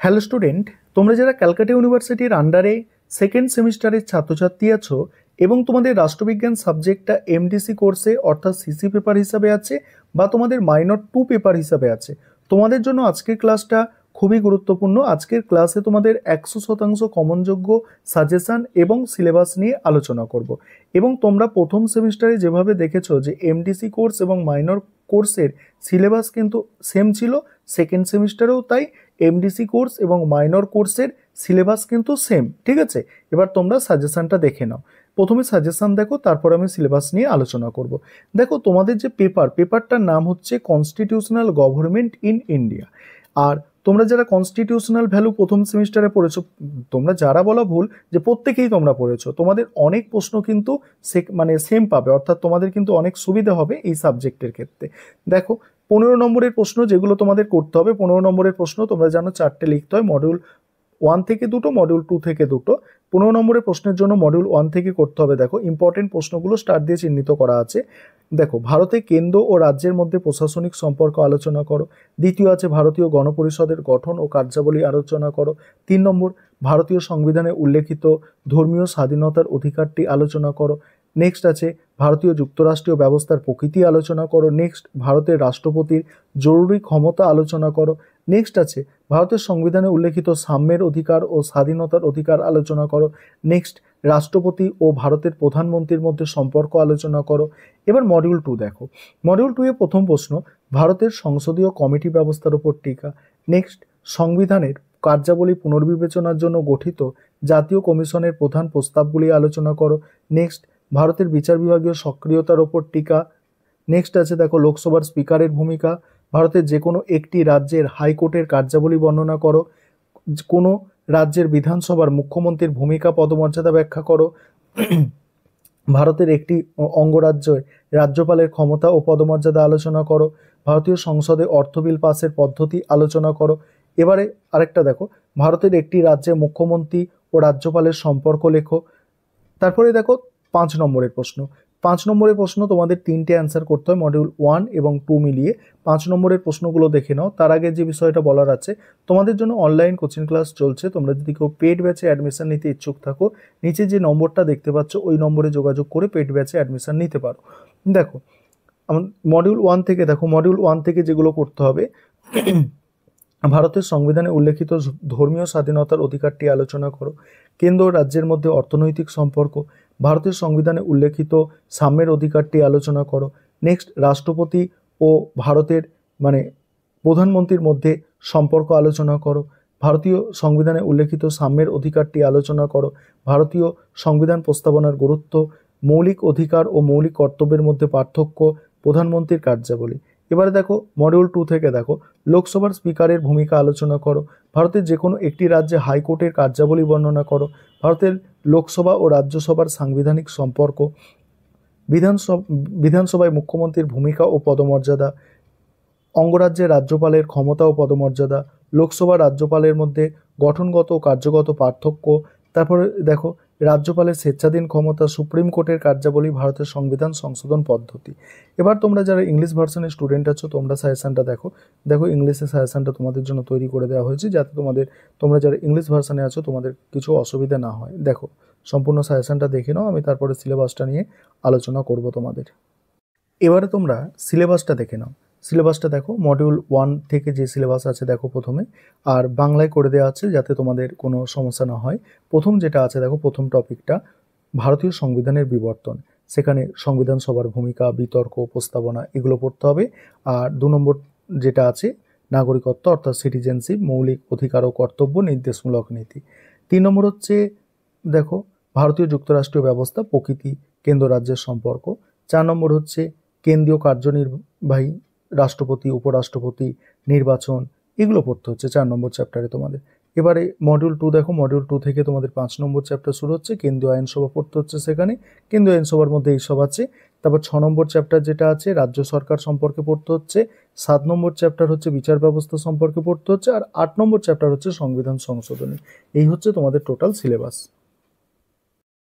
Hello student, তোমরা যারা ক্যালকাটা ইউনিভার্সিটির আন্ডারে সেকেন্ড সেমিস্টারের ছাত্রছাত্রী আছো এবং তোমাদের রাষ্ট্রবিজ্ঞান সাবজেক্টটা এমডিসি কোর্সে অর্থাৎ সিসি পেপার হিসাবে আছে বা তোমাদের মাইনর 2 পেপার হিসাবে আছে, তোমাদের জন্য আজকের ক্লাসটা খুবই গুরুত্বপূর্ণ। আজকের ক্লাসে তোমাদের 100% কমনযোগ্য সাজেশন এবং সিলেবাস নিয়ে আলোচনা করব। এবং তোমরা প্রথম সেমিস্টারে যেভাবে দেখেছো যে এমডিসি কোর্স এবং মাইনর কোর্সের সিলেবাস কিন্তু সেম ছিল, সেকেন্ড সেমিস্টারেও তাই এমডিসি কোর্স এবং মাইনর কোর্সের সিলেবাস কিন্তু সেম। ঠিক আছে, এবার তোমরা সাজেশনটা দেখে নাও। প্রথমে সাজেশন দেখো, তারপর আমি সিলেবাস নিয়ে আলোচনা করব। দেখো, তোমাদের যে পেপারটার নাম হচ্ছে কনস্টিটিউশনাল গভর্নমেন্ট ইন ইন্ডিয়া। আর তোমরা যারা কনস্টিটিউশনাল ভ্যালু প্রথম সেমিস্টারে পড়েছো, তোমরা যারা বলা ভুল যে প্রত্যেকেই তোমরা পড়েছো, তোমাদের অনেক প্রশ্ন কিন্তু সেম পাবে, অর্থাৎ তোমাদের কিন্তু অনেক সুবিধা হবে এই সাবজেক্টের ক্ষেত্রে। দেখো, 15 নম্বরের প্রশ্ন যেগুলো তোমাদের করতে হবে, 15 নম্বরের প্রশ্ন তোমরা জানো 4টে লিখতে হয়, মডিউল 1 থেকে 2টো, মডিউল 2 থেকে 2টো। 15 নম্বরের প্রশ্নের জন্য মডিউল 1 থেকে করতে হবে। দেখো, ইম্পর্টেন্ট প্রশ্নগুলো স্টার দিয়ে চিহ্নিত করা আছে। দেখো, ভারতে কেন্দ্র ও রাজ্যের মধ্যে প্রশাসনিক সম্পর্ক আলোচনা করো। দ্বিতীয় আছে ভারতীয় গণপরিষদের গঠন ও কার্যাবলী আলোচনা করো। 3 নম্বর, ভারতীয় সংবিধানে উল্লেখিত ধর্মীয় স্বাধীনতার অধিকারটি আলোচনা করো। নেক্সট আছে ভারতীয় যুক্তরাষ্ট্রীয় ব্যবস্থার প্রকৃতি আলোচনা করো। নেক্সট, ভারতের রাষ্ট্রপতির জরুরি ক্ষমতা আলোচনা করো। নেক্সট আছে ভারতের সংবিধানে উল্লেখিত সাম্যের অধিকার ও স্বাধীনতার অধিকার আলোচনা করো। নেক্সট, রাষ্ট্রপতি ও ভারতের প্রধানমন্ত্রীর মধ্যে সম্পর্ক আলোচনা করো। এবার মডিউল 2 দেখো। মডিউল 2 এ প্রথম প্রশ্ন, ভারতের সংসদীয় কমিটি ব্যবস্থার উপর টিকা। নেক্সট, সংবিধানের কার্যাবলী পুনর্বিবেচনার জন্য গঠিত জাতীয় কমিশনের প্রধান প্রস্তাবগুলি আলোচনা করো। নেক্সট, ভারতের বিচার বিভাগীয় সক্রিয়তার ওপর টিকা। নেক্সট আছে দেখো, লোকসভার স্পিকারের ভূমিকা। ভারতের যে কোনো একটি রাজ্যের হাইকোর্টের কার্যাবলী বর্ণনা করো। কোনো রাজ্যের বিধানসভার মুখ্যমন্ত্রীর ভূমিকা পদমর্যাদা ব্যাখ্যা করো। ভারতের একটি অঙ্গরাজ্যের রাজ্যপালের ক্ষমতা ও পদমর্যাদা আলোচনা করো। ভারতীয় সংসদে অর্থ বিল পাসের পদ্ধতি আলোচনা করো। এবারে আরেকটা দেখো, ভারতের একটি রাজ্যে মুখ্যমন্ত্রী ও রাজ্যপালের সম্পর্ক লেখো। তারপরে দেখো 5 নম্বরের প্রশ্ন। 5 নম্বরের প্রশ্ন তোমাদের 3টে অ্যান্সার করতে হয় মডিউল 1 এবং 2 মিলিয়ে। 5 নম্বরের প্রশ্নগুলো দেখে নাও। তার আগে যে বিষয়টা বলার আছে, তোমাদের জন্য অনলাইন কোচিং ক্লাস চলছে। তোমরা যদি কেউ পেড ব্যাচে অ্যাডমিশন নিতে ইচ্ছুক থাকো, নিচে যে নম্বরটা দেখতে পাচ্ছ ওই নম্বরে যোগাযোগ করে পেড ব্যাচে অ্যাডমিশন নিতে পারো। দেখো, মডিউল 1 থেকে দেখো, মডিউল 1 থেকে যেগুলো করতে হবে, ভারতের সংবিধানে উল্লেখিত ধর্মীয় স্বাধীনতার অধিকারটি আলোচনা করো। কেন্দ্র ও রাজ্যের মধ্যে অর্থনৈতিক সম্পর্ক। ভারতের সংবিধানে উল্লেখিত সাম্যের অধিকারটি আলোচনা করো। নেক্সট, রাষ্ট্রপতি ও ভারতের প্রধানমন্ত্রীর মধ্যে সম্পর্ক আলোচনা করো। ভারতীয় সংবিধানে উল্লেখিত সাম্যের অধিকারটি আলোচনা করো। ভারতীয় সংবিধান প্রস্তাবনার গুরুত্ব। মৌলিক অধিকার ও মৌলিক কর্তব্যের মধ্যে পার্থক্য। প্রধানমন্ত্রীর কার্যাবলী। এবারে দেখো, মডিউল 2 থেকে দেখো, লোকসভার স্পিকারের ভূমিকা আলোচনা করো। ভারতের যে কোনো একটি রাজ্যে হাইকোর্টের কার্যাবলী বর্ণনা করো। ভারতের লোকসভা ও রাজ্যসভার সাংবিধানিক সম্পর্ক। বিধানসভায় মুখ্যমন্ত্রীর ভূমিকা ও পদমর্যাদা। অঙ্গরাজ্যের রাজ্যপালের ক্ষমতা ও পদমর্যাদা। লোকসভা রাজ্যপালের মধ্যে গঠনগত ও কার্যগত পার্থক্য। তারপরে দেখো, রাজ্যপালের স্বেচ্ছাধীন ক্ষমতা, সুপ্রিম কোর্টের কার্যাবলী, ভারতের সংবিধান সংশোধন পদ্ধতি। এবার তোমরা যারা ইংলিশ ভার্সনের স্টুডেন্ট আছো, তোমরা সাজেশনটা দেখো। দেখো, ইংলিশের সাজেশনটা তোমাদের জন্য তৈরি করে দেওয়া হয়েছে, যাতে তোমরা যারা ইংলিশ ভার্সনে আছো তোমাদের কিছু অসুবিধা না হয়। দেখো, সম্পূর্ণ সাজেশনটা দেখে নাও, আমি তারপরে সিলেবাসটা নিয়ে আলোচনা করব তোমাদের। এবারে তোমরা সিলেবাসটা দেখে নাও। সিলেবাসটা দেখো, মডিউল 1 থেকে যে সিলেবাস আছে দেখো প্রথমে, আর বাংলায় করে দেওয়া আছে যাতে তোমাদের কোনো সমস্যা না হয়। প্রথম যেটা আছে দেখো, প্রথম টপিকটা ভারতীয় সংবিধানের বিবর্তন। সেখানে সংবিধান সভার ভূমিকা, বিতর্ক, প্রস্তাবনা এগুলো পড়তে হবে। আর 2 নম্বর যেটা আছে নাগরিকত্ব অর্থাৎ সিটিজেনশিপ, মৌলিক অধিকার ও কর্তব্য, নির্দেশমূলক নীতি। 3 নম্বর হচ্ছে দেখো ভারতীয় যুক্তরাষ্ট্রীয় ব্যবস্থা, প্রকৃতি, কেন্দ্র রাজ্যের সম্পর্ক। 4 নম্বর হচ্ছে কেন্দ্রীয় কার্যনির্বাহী, রাষ্ট্রপতি, উপরাষ্ট্রপতি, নির্বাচন, এগুলো পড়তে হচ্ছে 4 নম্বর চ্যাপ্টারে তোমাদের। এবারে মডিউল 2 দেখো, মডিউল 2 থেকে তোমাদের 5 নম্বর চ্যাপ্টার শুরু হচ্ছে, কেন্দ্রীয় আইনসভা পড়তে হচ্ছে। সেখানে কেন্দ্রীয় আইনসভার মধ্যে এইসব আছে। তারপর 6 নম্বর চ্যাপ্টার যেটা আছে রাজ্য সরকার সম্পর্কে পড়তে হচ্ছে। 7 নম্বর চ্যাপ্টার হচ্ছে বিচার ব্যবস্থা সম্পর্কে পড়তে হচ্ছে। আর 8 নম্বর চ্যাপ্টার হচ্ছে সংবিধান সংশোধনী। এই হচ্ছে তোমাদের টোটাল সিলেবাস।